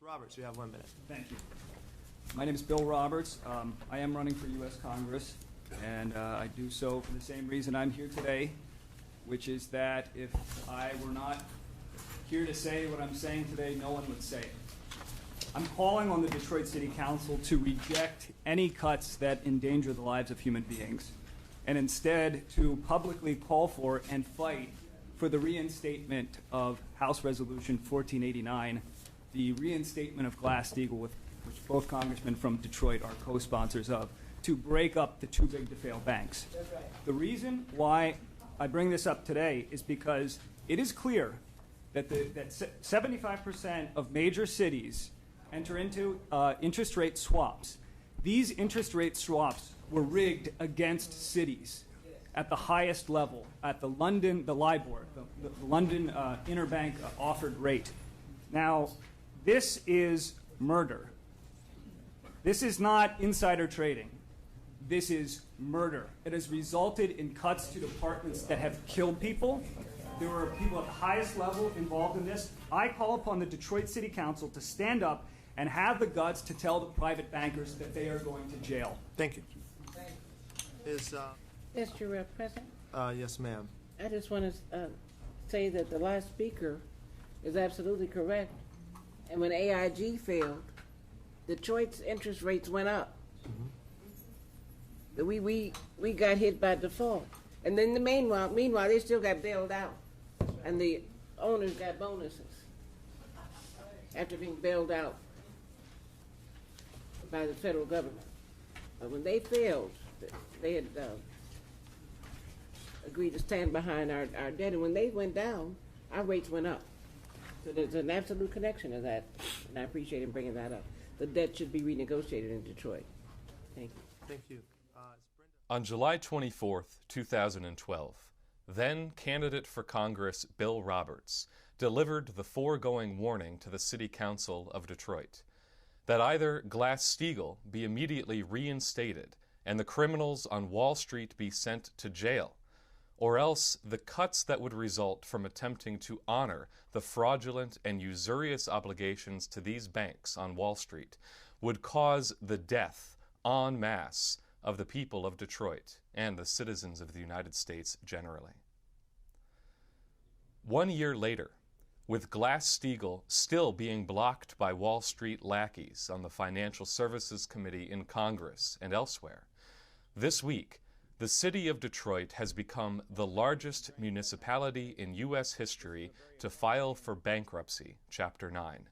Mr. Roberts, you have 1 minute. Thank you. My name is Bill Roberts. I am running for U.S. Congress, and I do so for the same reason I'm here today, which is that if I were not here to say what I'm saying today, no one would say it. I'm calling on the Detroit City Council to reject any cuts that endanger the lives of human beings, and instead to publicly call for and fight for the reinstatement of House Resolution 1489, the reinstatement of Glass-Steagall, which both congressmen from Detroit are co-sponsors of, to break up the too big to fail banks. That's right. The reason why I bring this up today is because it is clear that 75% of major cities enter into interest rate swaps. These interest rate swaps were rigged against cities at the highest level, at the LIBOR, the London interbank offered rate. Now, this is murder. This is not insider trading. This is murder. It has resulted in cuts to departments that have killed people. There were people at the highest level involved in this. I call upon the Detroit City Council to stand up and have the guts to tell the private bankers that they are going to jail. Thank you. Mr. President? Yes, ma'am. I just want to say that the last speaker is absolutely correct. And when AIG failed, Detroit's interest rates went up. We got hit by default. And then meanwhile, they still got bailed out. And the owners got bonuses after being bailed out by the federal government. But when they failed, they had agreed to stand behind our debt. And when they went down, our rates went up. So there's an absolute connection to that. And I appreciate him bringing that up. The debt should be renegotiated in Detroit. Thank you. Thank you. On July 24th, 2012, then candidate for Congress Bill Roberts delivered the foregoing warning to the City Council of Detroit that either Glass-Steagall be immediately reinstated and the criminals on Wall Street be sent to jail, or else the cuts that would result from attempting to honor the fraudulent and usurious obligations to these banks on Wall Street would cause the death en masse of the people of Detroit and the citizens of the United States generally. 1 year later, with Glass-Steagall still being blocked by Wall Street lackeys on the Financial Services Committee in Congress and elsewhere, this week, the city of Detroit has become the largest municipality in U.S. history to file for bankruptcy, Chapter 9.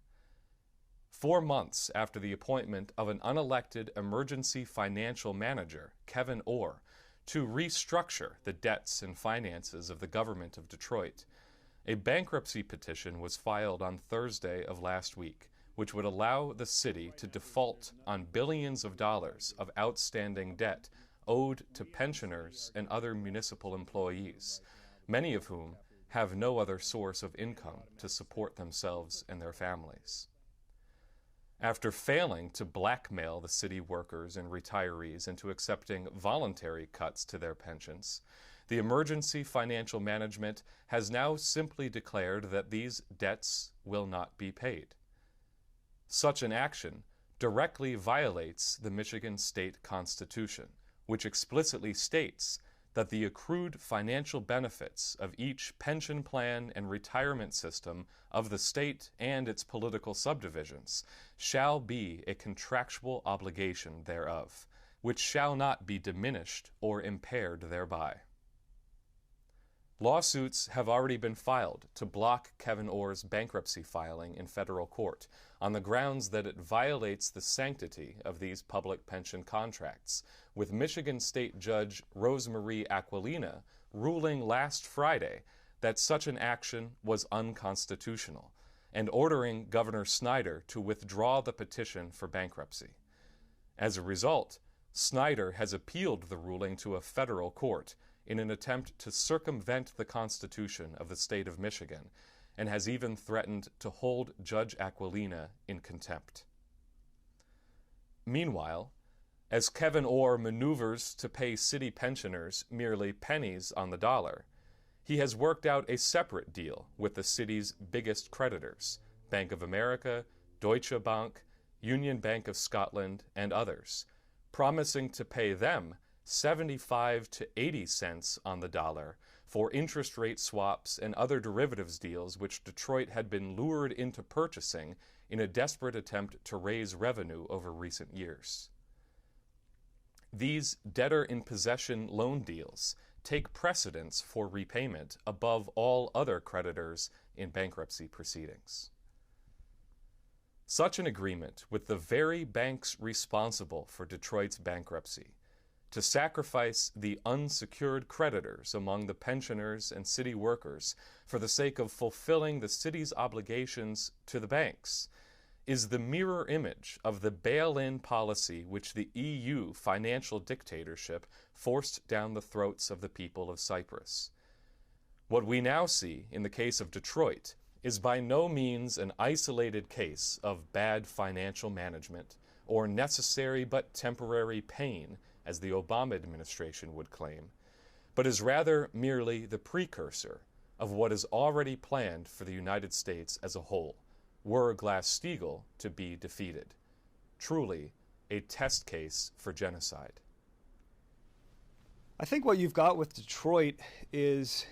4 months after the appointment of an unelected emergency financial manager, Kevin Orr, to restructure the debts and finances of the government of Detroit, a bankruptcy petition was filed on Thursday of last week, which would allow the city to default on billions of dollars of outstanding debt owed to pensioners and other municipal employees, many of whom have no other source of income to support themselves and their families. After failing to blackmail the city workers and retirees into accepting voluntary cuts to their pensions, the emergency financial management has now simply declared that these debts will not be paid. Such an action directly violates the Michigan State Constitution, which explicitly states that the accrued financial benefits of each pension plan and retirement system of the state and its political subdivisions shall be a contractual obligation thereof, which shall not be diminished or impaired thereby. Lawsuits have already been filed to block Kevin Orr's bankruptcy filing in federal court on the grounds that it violates the sanctity of these public pension contracts, with Michigan State Judge Rosemarie Aquilina ruling last Friday that such an action was unconstitutional and ordering Governor Snyder to withdraw the petition for bankruptcy. As a result, Snyder has appealed the ruling to a federal court in an attempt to circumvent the Constitution of the state of Michigan, and has even threatened to hold Judge Aquilina in contempt. Meanwhile, as Kevin Orr maneuvers to pay city pensioners merely pennies on the dollar, he has worked out a separate deal with the city's biggest creditors, Bank of America, Deutsche Bank, Union Bank of Scotland, and others, promising to pay them 75 to 80 cents on the dollar for interest rate swaps and other derivatives deals which Detroit had been lured into purchasing in a desperate attempt to raise revenue over recent years. These debtor-in-possession loan deals take precedence for repayment above all other creditors in bankruptcy proceedings. Such an agreement with the very banks responsible for Detroit's bankruptcy to sacrifice the unsecured creditors among the pensioners and city workers for the sake of fulfilling the city's obligations to the banks is the mirror image of the bail-in policy which the EU financial dictatorship forced down the throats of the people of Cyprus. What we now see in the case of Detroit is by no means an isolated case of bad financial management or necessary but temporary pain, as the Obama administration would claim, but is rather merely the precursor of what is already planned for the United States as a whole, were Glass-Steagall to be defeated. Truly a test case for genocide. I think what you've got with Detroit is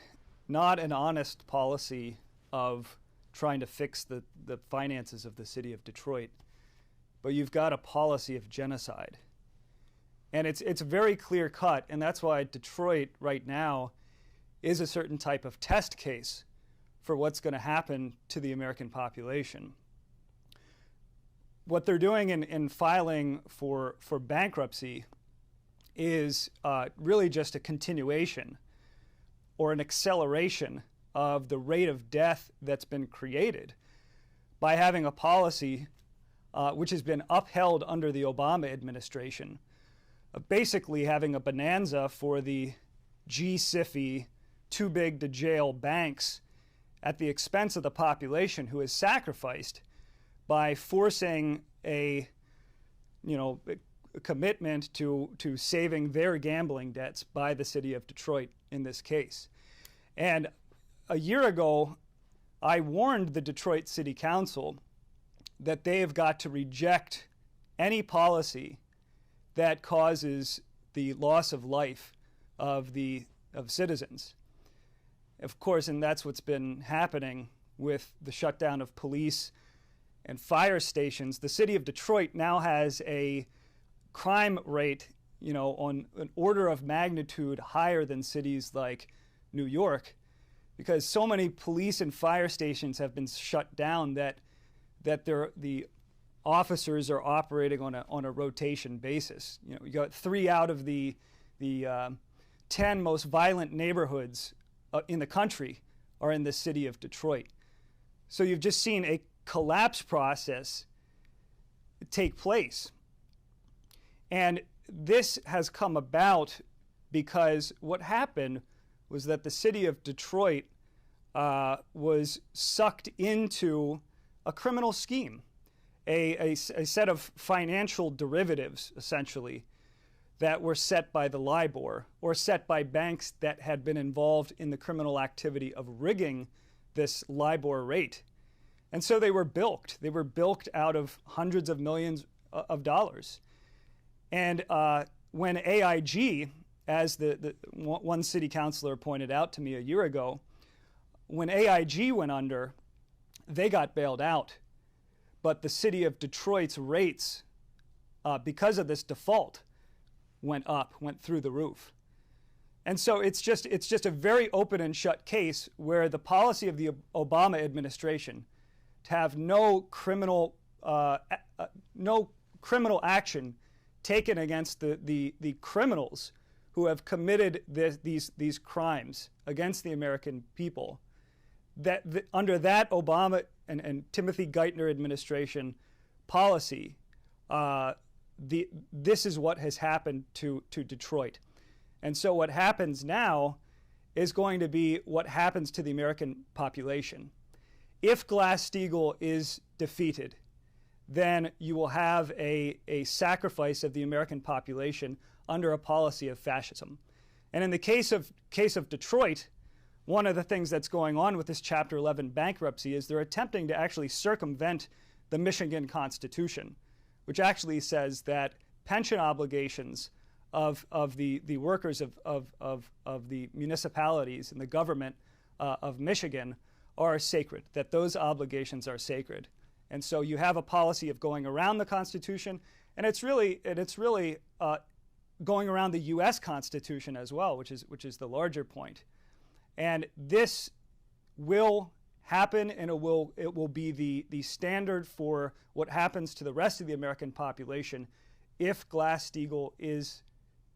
not an honest policy of trying to fix the finances of the city of Detroit, but you've got a policy of genocide. And it's very clear cut, and that's why Detroit right now is a certain type of test case for what's going to happen to the American population. What they're doing in filing for bankruptcy is really just a continuation or an acceleration of the rate of death that's been created by having a policy which has been upheld under the Obama administration, of basically having a bonanza for the G-SIFI, too big to jail banks at the expense of the population, who is sacrificed by forcing a commitment to saving their gambling debts by the city of Detroit in this case. And a year ago, I warned the Detroit City Council that they have got to reject any policy that causes the loss of life of citizens. Of course, and that's what's been happening with the shutdown of police and fire stations. The city of Detroit now has a crime rate, on an order of magnitude higher than cities like New York, because so many police and fire stations have been shut down that the officers are operating on a rotation basis. You got 3 out of the 10 most violent neighborhoods in the country are in the city of Detroit. So you've just seen a collapse process take place. And this has come about because what happened was that the city of Detroit was sucked into a criminal scheme, a set of financial derivatives, essentially, that were set by the LIBOR or set by banks that had been involved in the criminal activity of rigging this LIBOR rate. And so they were bilked. They were bilked out of hundreds of millions of dollars. And when AIG, as the one city councilor pointed out to me a year ago, when AIG went under, they got bailed out. But the city of Detroit's rates, because of this default, went through the roof. And so it's just a very open and shut case where the policy of the Obama administration to have no criminal action taken against the criminals who have committed these crimes against the American people, under that Obama and Timothy Geithner administration policy, this is what has happened to Detroit. And so what happens now is going to be what happens to the American population. If Glass-Steagall is defeated, then you will have a sacrifice of the American population under a policy of fascism. And in the case of Detroit, one of the things that's going on with this Chapter 11 bankruptcy is they're attempting to actually circumvent the Michigan Constitution, which actually says that pension obligations of the workers of the municipalities and the government of Michigan are sacred, that those obligations are sacred. And so you have a policy of going around the Constitution, and it's really going around the U.S. Constitution as well, which is the larger point. And this will happen, and it will be the standard for what happens to the rest of the American population if Glass-Steagall is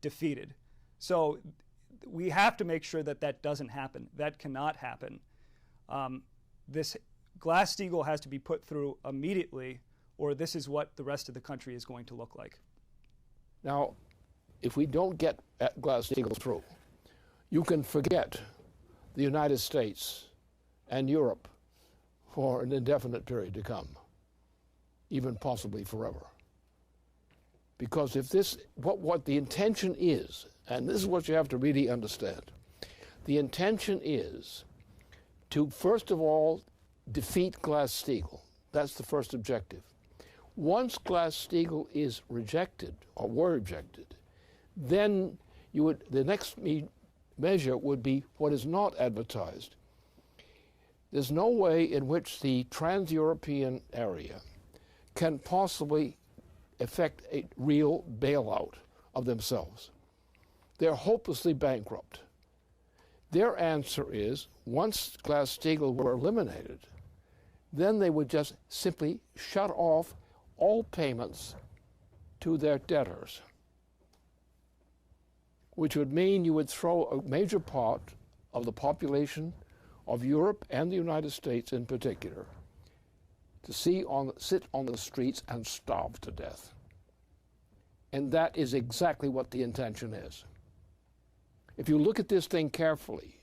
defeated. So we have to make sure that that doesn't happen. That cannot happen. This Glass-Steagall has to be put through immediately, or this is what the rest of the country is going to look like. Now, if we don't get Glass-Steagall through, you can forget the United States and Europe for an indefinite period to come, even possibly forever. Because if this, what the intention is, and this is what you have to really understand, the intention is to, first of all, defeat Glass-Steagall. That's the first objective. Once Glass-Steagall is rejected, or were rejected, then the next measure would be what is not advertised. There's no way in which the trans-European area can possibly effect a real bailout of themselves. They're hopelessly bankrupt. Their answer is, once Glass-Steagall were eliminated, then they would just simply shut off all payments to their debtors, which would mean you would throw a major part of the population of Europe and the United States in particular to sit on the streets and starve to death. And that is exactly what the intention is. If you look at this thing carefully,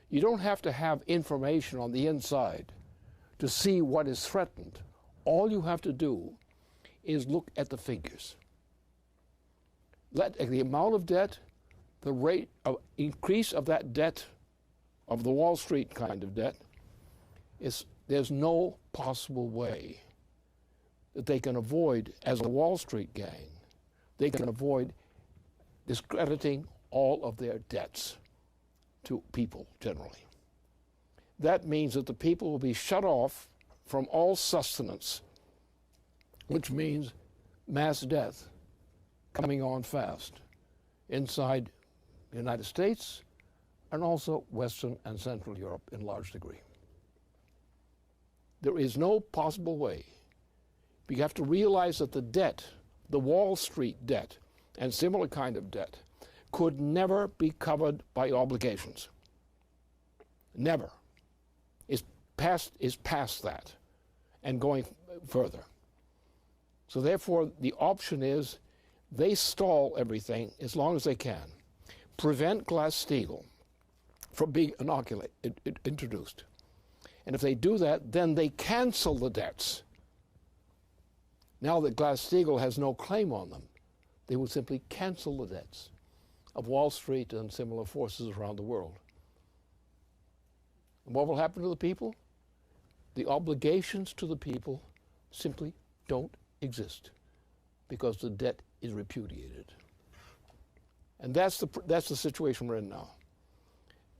you don't have to have information on the inside to see what is threatened. All you have to do is look at the figures. Let the amount of debt, the rate of increase of that debt, of the Wall Street kind of debt, there's no possible way that they can avoid, as a Wall Street gang, they can avoid discrediting all of their debts to people generally. That means that the people will be shut off from all sustenance, which means mass death coming on fast inside the United States and also Western and Central Europe in large degree. There is no possible way. You have to realize that the debt, the Wall Street debt, and similar kind of debt, could never be covered by obligations. Never. Is past that and going further. So therefore, the option is they stall everything as long as they can, prevent Glass-Steagall from being introduced. And if they do that, then they cancel the debts. Now that Glass-Steagall has no claim on them, they will simply cancel the debts of Wall Street and similar forces around the world. And what will happen to the people? The obligations to the people simply don't exist because the debt is repudiated. And that's the situation we're in now.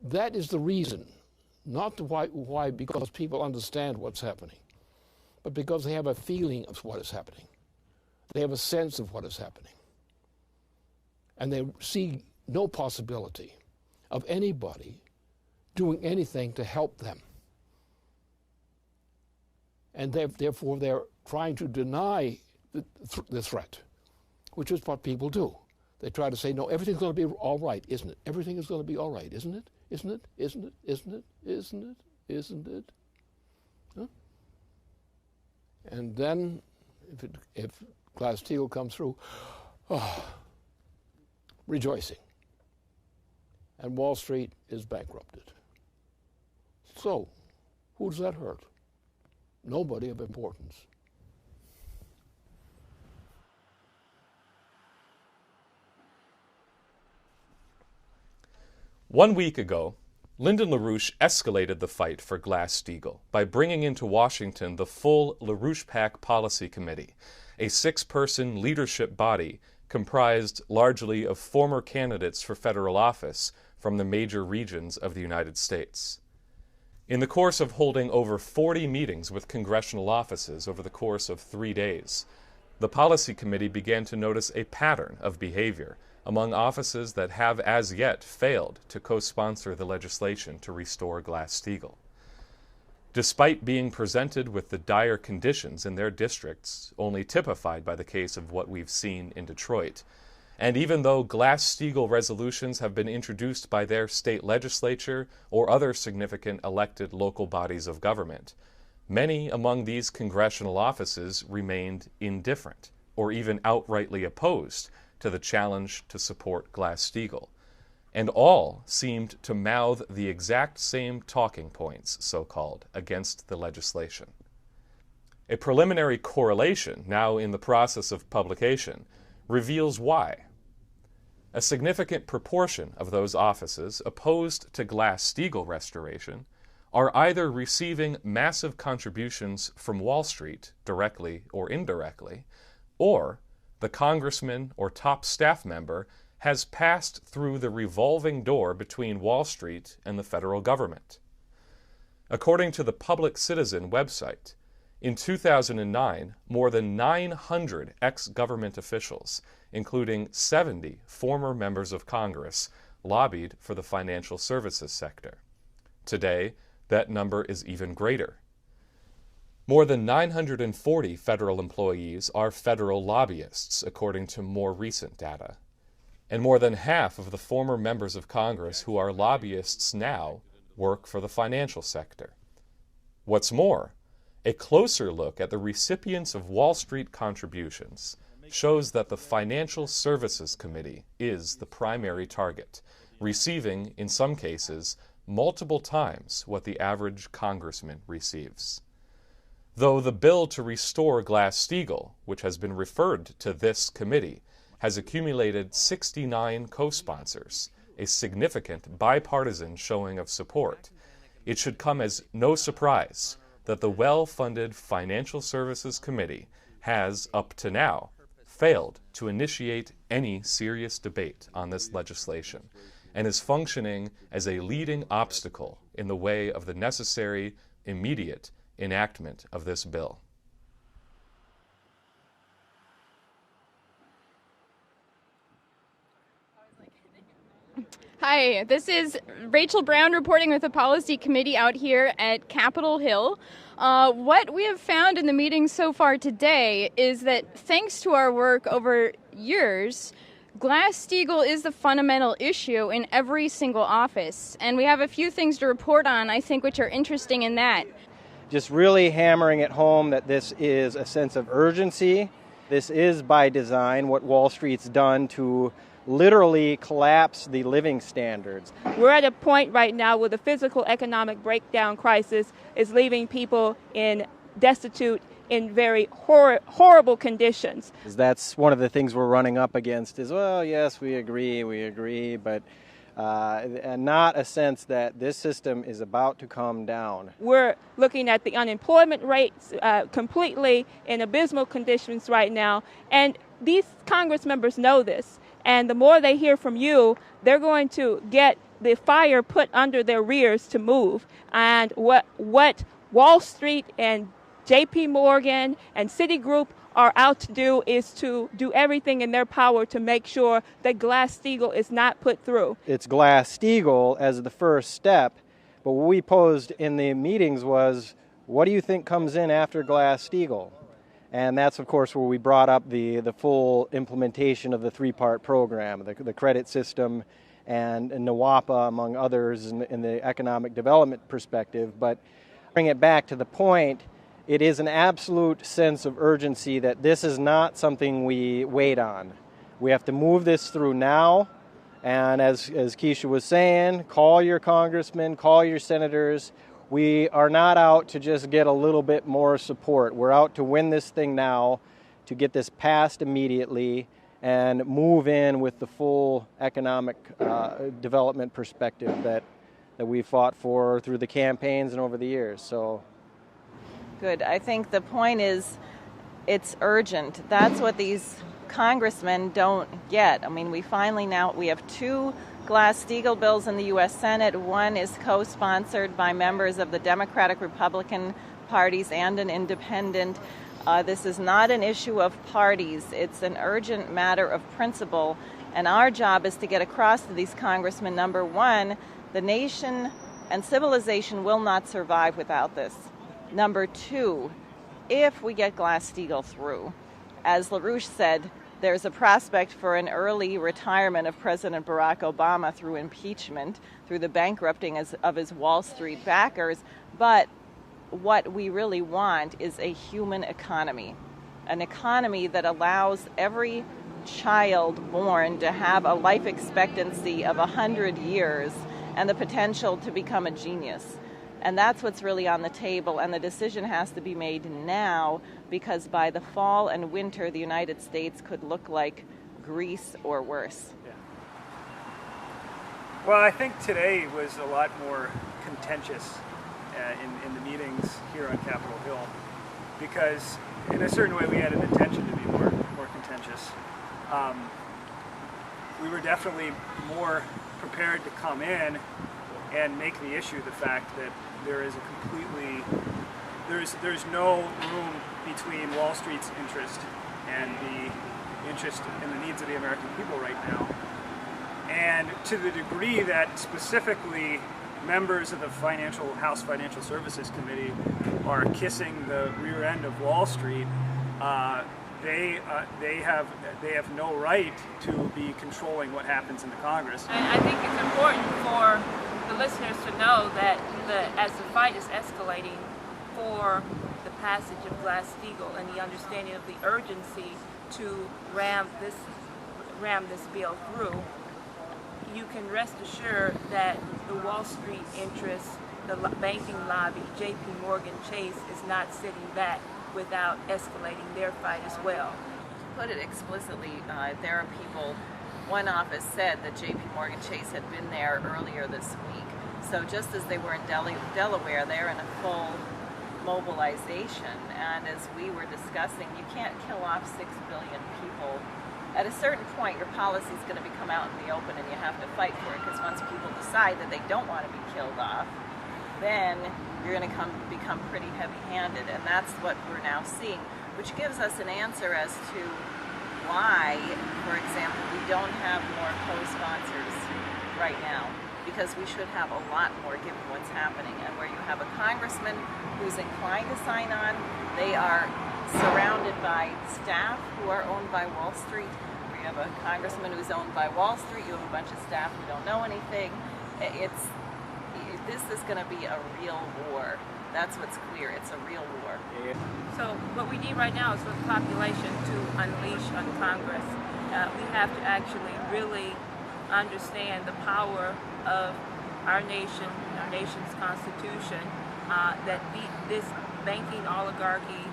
That is the reason, not why because people understand what's happening, but because they have a feeling of what is happening. They have a sense of what is happening. And they see no possibility of anybody doing anything to help them. And therefore they're trying to deny the threat, which is what people do. They try to say, no, everything's going to be all right, isn't it? Everything is going to be all right, isn't it? Isn't it? Isn't it? Isn't it? Isn't it? Isn't it? Huh? And then, if Glass-Steagall comes through, rejoicing. And Wall Street is bankrupted. So, who does that hurt? Nobody of importance. One week ago, Lyndon LaRouche escalated the fight for Glass-Steagall by bringing into Washington the full LaRouche Policy Committee, a 6-person leadership body comprised largely of former candidates for federal office from the major regions of the United States. In the course of holding over 40 meetings with congressional offices over the course of 3 days, the Policy Committee began to notice a pattern of behavior among offices that have as yet failed to co-sponsor the legislation to restore Glass-Steagall. Despite being presented with the dire conditions in their districts, only typified by the case of what we've seen in Detroit, and even though Glass-Steagall resolutions have been introduced by their state legislature or other significant elected local bodies of government, many among these congressional offices remained indifferent or even outrightly opposed to the challenge to support Glass-Steagall, and all seemed to mouth the exact same talking points, so-called, against the legislation. A preliminary correlation, now in the process of publication, reveals why. A significant proportion of those offices opposed to Glass-Steagall restoration are either receiving massive contributions from Wall Street, directly or indirectly, or the congressman or top staff member has passed through the revolving door between Wall Street and the federal government. According to the Public Citizen website, in 2009, more than 900 ex-government officials, including 70 former members of Congress, lobbied for the financial services sector. Today, that number is even greater. More than 940 federal employees are federal lobbyists, according to more recent data. And more than half of the former members of Congress who are lobbyists now work for the financial sector. What's more, a closer look at the recipients of Wall Street contributions shows that the Financial Services Committee is the primary target, receiving, in some cases, multiple times what the average congressman receives. Though the bill to restore Glass-Steagall, which has been referred to this committee, has accumulated 69 co-sponsors, a significant bipartisan showing of support, it should come as no surprise that the well-funded Financial Services Committee has, up to now, failed to initiate any serious debate on this legislation and is functioning as a leading obstacle in the way of the necessary, immediate enactment of this bill. Hi, this is Rachel Brown reporting with the Policy Committee out here at Capitol Hill. What we have found in the meeting so far today is that thanks to our work over years, Glass-Steagall is the fundamental issue in every single office. And we have a few things to report on, I think, which are interesting in that. Just really hammering it home that this is a sense of urgency. This is by design what Wall Street's done to literally collapse the living standards. We're at a point right now where the physical economic breakdown crisis is leaving people destitute in very horrible conditions. That's one of the things we're running up against is, well, yes, we agree, but not a sense that this system is about to come down. We're looking at the unemployment rates completely in abysmal conditions right now, and these Congress members know this. And the more they hear from you, they're going to get the fire put under their rears to move. And what Wall Street and J.P. Morgan and Citigroup are out to do is to do everything in their power to make sure that Glass-Steagall is not put through. It's Glass-Steagall as the first step, but what we posed in the meetings was, what do you think comes in after Glass-Steagall? And that's, of course, where we brought up the full implementation of the 3-part program, the credit system and NWAPA, among others, in the economic development perspective. But bring it back to the point, it is an absolute sense of urgency that this is not something we wait on. We have to move this through now. And as Keisha was saying, call your congressmen, call your senators. We are not out to just get a little bit more support. We're out to win this thing now, to get this passed immediately, and move in with the full economic development perspective that that we fought for through the campaigns and over the years. So, good. I think the point is it's urgent. That's what these congressmen don't get. I mean, we have 2 Glass-Steagall bills in the U.S. Senate. One is co-sponsored by members of the Democratic Republican parties and an independent. This is not an issue of parties. It's an urgent matter of principle. And our job is to get across to these congressmen, number one, the nation and civilization will not survive without this. Number two, if we get Glass-Steagall through, as LaRouche said, there's a prospect for an early retirement of President Barack Obama through impeachment, through the bankrupting of his Wall Street backers. But what we really want is a human economy, an economy that allows every child born to have a life expectancy of 100 years and the potential to become a genius. And that's what's really on the table, and the decision has to be made now, because by the fall and winter, the United States could look like Greece or worse. Yeah. Well, I think today was a lot more contentious in the meetings here on Capitol Hill, because in a certain way we had an intention to be more contentious. We were definitely more prepared to come in and make the issue the fact that there's no room between Wall Street's interest and the interest and the needs of the American people right now. And to the degree that specifically members of the House Financial Services Committee are kissing the rear end of Wall Street, they have no right to be controlling what happens in the Congress. I think it's important for the listeners to know that as the fight is escalating for the passage of Glass-Steagall and the understanding of the urgency to ram this bill through, you can rest assured that the Wall Street interests, the banking lobby, J.P. Morgan Chase is not sitting back without escalating their fight as well. To put it explicitly, there are people, one office said that J.P. Morgan Chase had been there earlier this week. So just as they were in Delaware, they're in a full mobilization. And as we were discussing, you can't kill off 6 billion people. At a certain point, your policy is going to become out in the open and you have to fight for it, because once people decide that they don't want to be killed off, then you're going to become pretty heavy-handed. And that's what we're now seeing, which gives us an answer as to why, for example, we don't have more co-sponsors right now, because we should have a lot more given what's happening. And where you have a congressman who's inclined to sign on, they are surrounded by staff who are owned by Wall Street. We have a congressman who's owned by Wall Street. You have a bunch of staff who don't know anything. This is going to be a real war. That's what's clear. It's a real war. Yeah. So what we need right now is for the population to unleash on Congress. We have to actually really understand the power of our nation, our nation's constitution, that this banking oligarchy,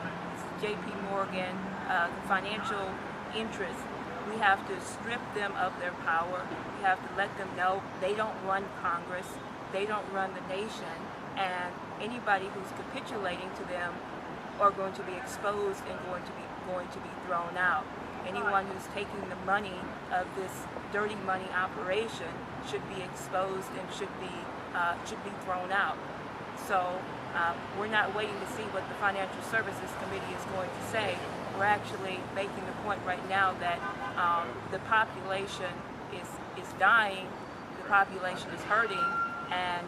J.P. Morgan, the financial interests, we have to strip them of their power. We have to let them know they don't run Congress, they don't run the nation, and anybody who's capitulating to them are going to be exposed and going to be thrown out. Anyone who's taking the money of this dirty money operation should be exposed and should be thrown out. So we're not waiting to see what the Financial Services Committee is going to say. We're actually making the point right now that the population is dying, the population is hurting, and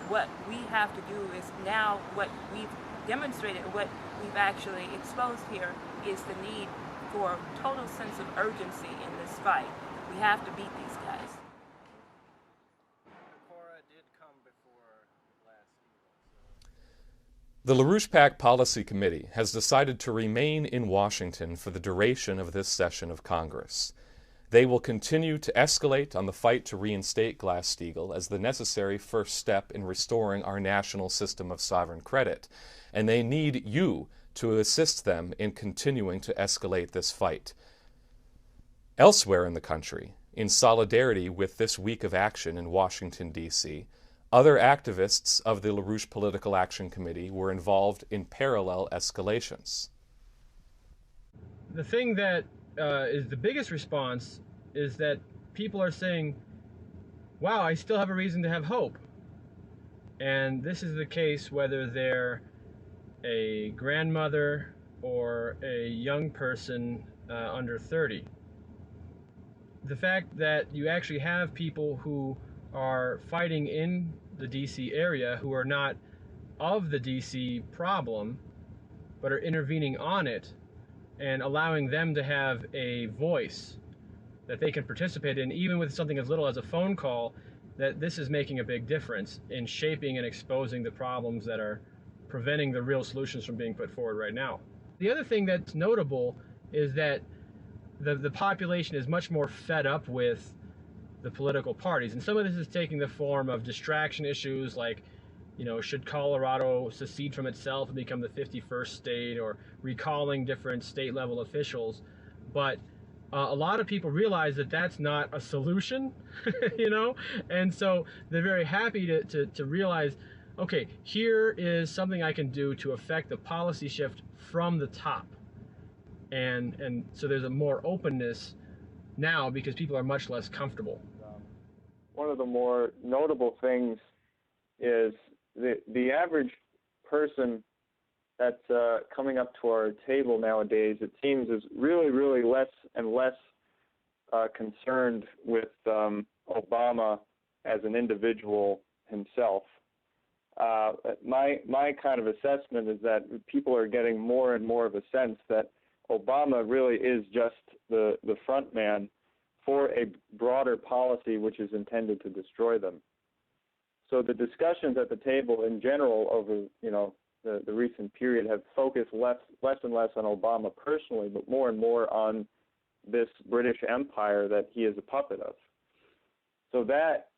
what we have to do is now, what we've demonstrated, what we've actually exposed here is the need for a total sense of urgency in this fight. We have to beat these guys. The LaRouche PAC Policy Committee has decided to remain in Washington for the duration of this session of Congress. They will continue to escalate on the fight to reinstate Glass-Steagall as the necessary first step in restoring our national system of sovereign credit, and they need you to assist them in continuing to escalate this fight. Elsewhere in the country, in solidarity with this week of action in Washington, D.C., Other activists of the LaRouche Political Action Committee were involved in parallel escalations. The thing that is the biggest response is that people are saying, wow, I still have a reason to have hope. And this is the case whether they're a grandmother or a young person under 30. The fact that you actually have people who are fighting in the DC area who are not of the DC problem, but are intervening on it and allowing them to have a voice that they can participate in, even with something as little as a phone call, that this is making a big difference in shaping and exposing the problems that are preventing the real solutions from being put forward right now. The other thing that's notable is that the population is much more fed up with the political parties. And some of this is taking the form of distraction issues like, you know, should Colorado secede from itself and become the 51st state, or recalling different state level officials. But a lot of people realize that that's not a solution, you know? And so they're very happy to realize, okay, here is something I can do to affect the policy shift from the top. And so there's a more openness now because people are much less comfortable. One of the more notable things is the average person that's coming up to our table nowadays, it seems, is really less and less concerned with Obama as an individual himself. My kind of assessment is that people are getting more and more of a sense that Obama really is just the front man for a broader policy which is intended to destroy them. So the discussions at the table in general over, you know, the recent period have focused less and less on Obama personally, but more and more on this British Empire that he is a puppet of. So that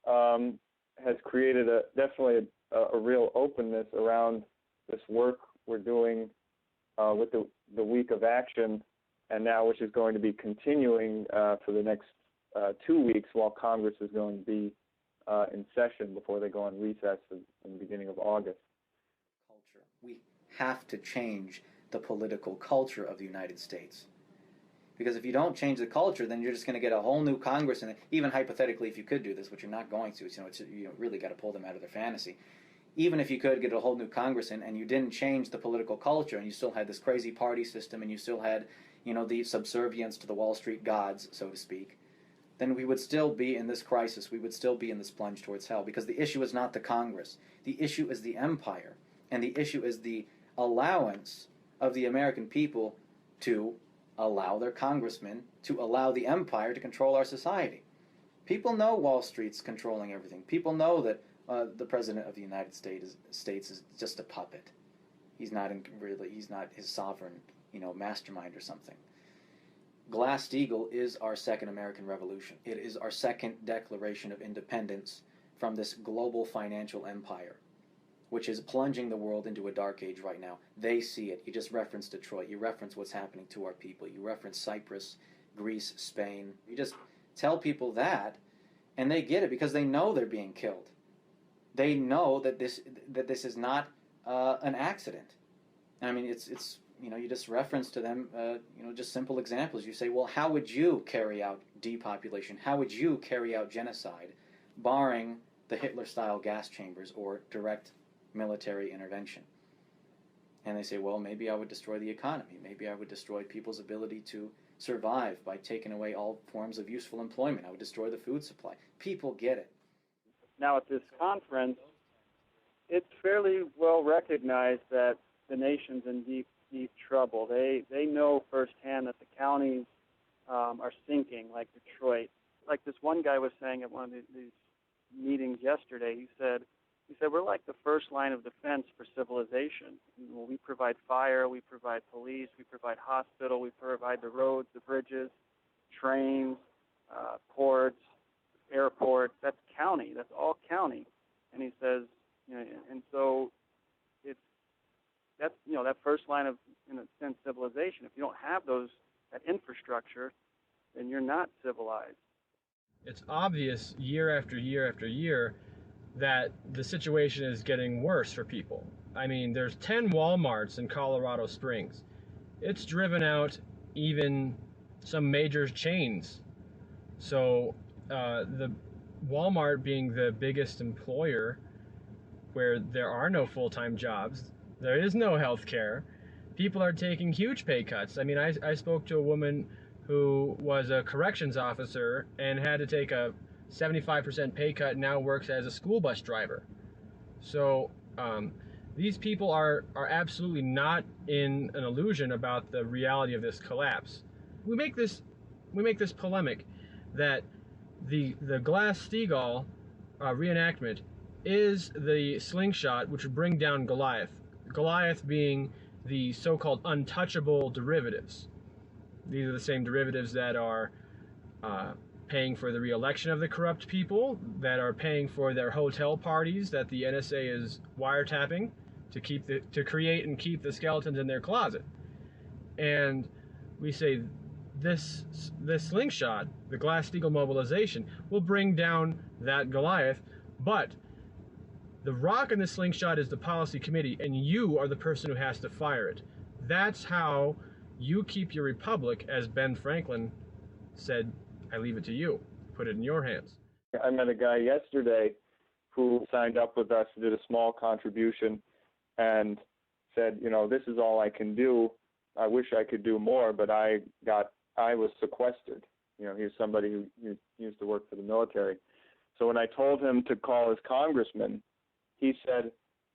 has created definitely a real openness around this work we're doing with the week of action, and now which is going to be continuing for the next 2 weeks while Congress is going to be in session before they go on recess in the beginning of August. We have to change the political culture of the United States. Because if you don't change the culture, then you're just going to get a whole new Congress, and even hypothetically, if you could do this, which you're not going to, you really got to pull them out of their fantasy. Even if you could get a whole new Congress in, and you didn't change the political culture, and you still had this crazy party system, and you still had, you know, the subservience to the Wall Street gods, so to speak, then we would still be in this crisis. We would still be in this plunge towards hell, because the issue is not the Congress. The issue is the empire, and the issue is the allowance of the American people to allow their congressmen to allow the empire to control our society. People know Wall Street's controlling everything. People know that the President of the United States is just a puppet. He's not his sovereign, you know, mastermind or something. Glass-Steagall is our second American Revolution. It is our second declaration of independence from this global financial empire, which is plunging the world into a dark age right now. They see it. You just referenced Detroit. You reference what's happening to our people. You reference Cyprus, Greece, Spain. You just tell people that, and they get it because they know they're being killed. They know that this is not an accident. I mean, it's you know, you just reference to them, you know, just simple examples. You say, well, how would you carry out depopulation? How would you carry out genocide, barring the Hitler-style gas chambers or direct military intervention? And they say, well, maybe I would destroy the economy. Maybe I would destroy people's ability to survive by taking away all forms of useful employment. I would destroy the food supply. People get it. Now at this conference, it's fairly well recognized that the nation's in deep trouble. They know firsthand that the counties are sinking, like Detroit. Like this one guy was saying at one of these meetings yesterday, he said, we're like the first line of defense for civilization. We provide fire, we provide police, we provide hospital, we provide the roads, the bridges, trains, ports, airports. That's county. That's all county. And he says, you know, and so that's, you know, that first line of, in a sense, civilization. If you don't have that infrastructure, then you're not civilized. It's obvious year after year after year that the situation is getting worse for people. I mean, there's 10 Walmarts in Colorado Springs. It's driven out even some major chains. So the Walmart being the biggest employer, where there are no full-time jobs, there is no health care, people are taking huge pay cuts. I mean, I spoke to a woman who was a corrections officer and had to take a 75% pay cut and now works as a school bus driver. So these people are absolutely not in an illusion about the reality of this collapse. We make this polemic that the Glass-Steagall reenactment is the slingshot which would bring down Goliath. Goliath being the so-called untouchable derivatives. These are the same derivatives that are paying for the re-election of the corrupt people, that are paying for their hotel parties that the NSA is wiretapping to create and keep the skeletons in their closet. And we say this slingshot, the Glass-Steagall mobilization, will bring down that Goliath, but the rock in the slingshot is the policy committee, and you are the person who has to fire it. That's how you keep your republic, as Ben Franklin said, I leave it to you. Put it in your hands. I met a guy yesterday who signed up with us, did a small contribution, and said, you know, this is all I can do. I wish I could do more, but I was sequestered. You know, he's somebody who used to work for the military. So when I told him to call his congressman, he said,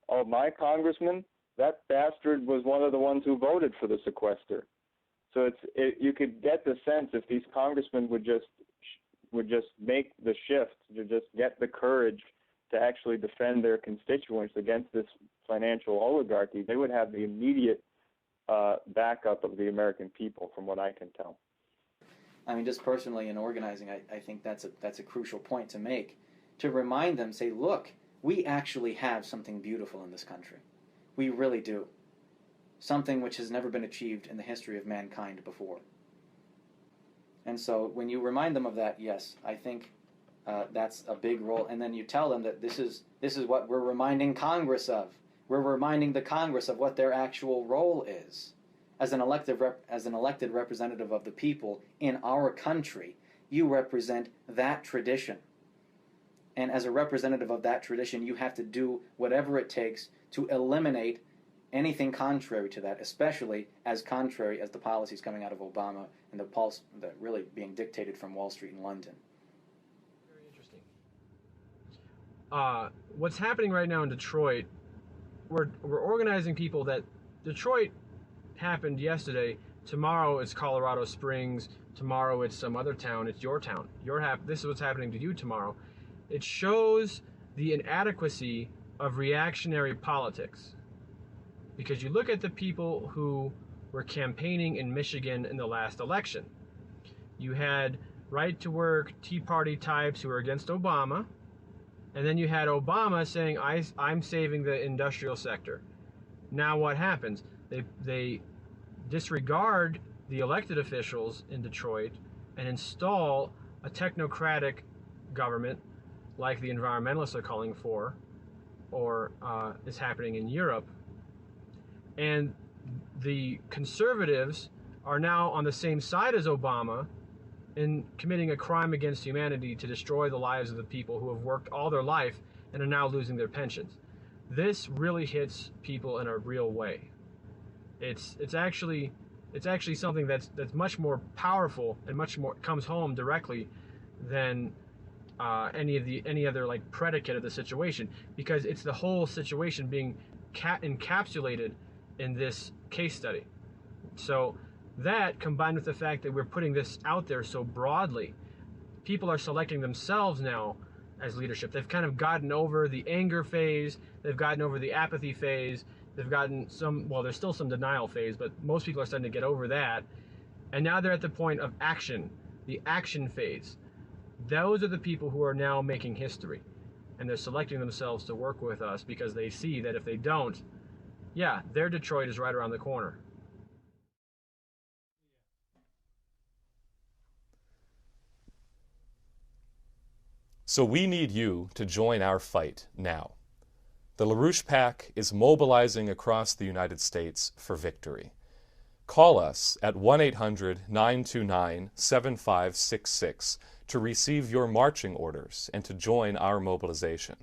oh, my congressman, that bastard was one of the ones who voted for the sequester. So you could get the sense if these congressmen would just make the shift, to just get the courage to actually defend their constituents against this financial oligarchy, they would have the immediate backup of the American people, from what I can tell. I mean, just personally in organizing, I think that's a crucial point to make, to remind them, say, look, we actually have something beautiful in this country. We really do. Something which has never been achieved in the history of mankind before. And so when you remind them of that, yes, I think that's a big role. And then you tell them that this is what we're reminding Congress of. We're reminding the Congress of what their actual role is. As an elected representative of the people in our country, you represent that tradition. And as a representative of that tradition, you have to do whatever it takes to eliminate anything contrary to that, especially as contrary as the policies coming out of Obama and the pulse that really being dictated from Wall Street and London. Very interesting. What's happening right now in Detroit, we're organizing people that Detroit happened yesterday. Tomorrow it's Colorado Springs. Tomorrow it's some other town. It's your town. This is what's happening to you tomorrow. It shows the inadequacy of reactionary politics. Because you look at the people who were campaigning in Michigan in the last election. You had right-to-work Tea Party types who were against Obama, and then you had Obama saying, I'm saving the industrial sector. Now what happens? They disregard the elected officials in Detroit and install a technocratic government like the environmentalists are calling for, or is happening in Europe. And the conservatives are now on the same side as Obama in committing a crime against humanity to destroy the lives of the people who have worked all their life and are now losing their pensions. This really hits people in a real way. It's actually something that's much more powerful and much more comes home directly than any other like predicate of the situation, because it's the whole situation being encapsulated in this case study. So that, combined with the fact that we're putting this out there so broadly, people are selecting themselves now as leadership. They've kind of gotten over the anger phase, they've gotten over the apathy phase, they've gotten there's still some denial phase, but most people are starting to get over that. And now they're at the point of action, the action phase. Those are the people who are now making history. And they're selecting themselves to work with us because they see that if they don't, yeah, their Detroit is right around the corner. So we need you to join our fight now. The LaRouche PAC is mobilizing across the United States for victory. Call us at 1-800-929-7566 to receive your marching orders and to join our mobilization.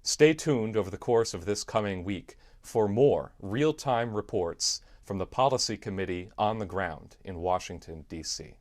Stay tuned over the course of this coming week for more real-time reports from the Policy Committee on the ground in Washington, D.C.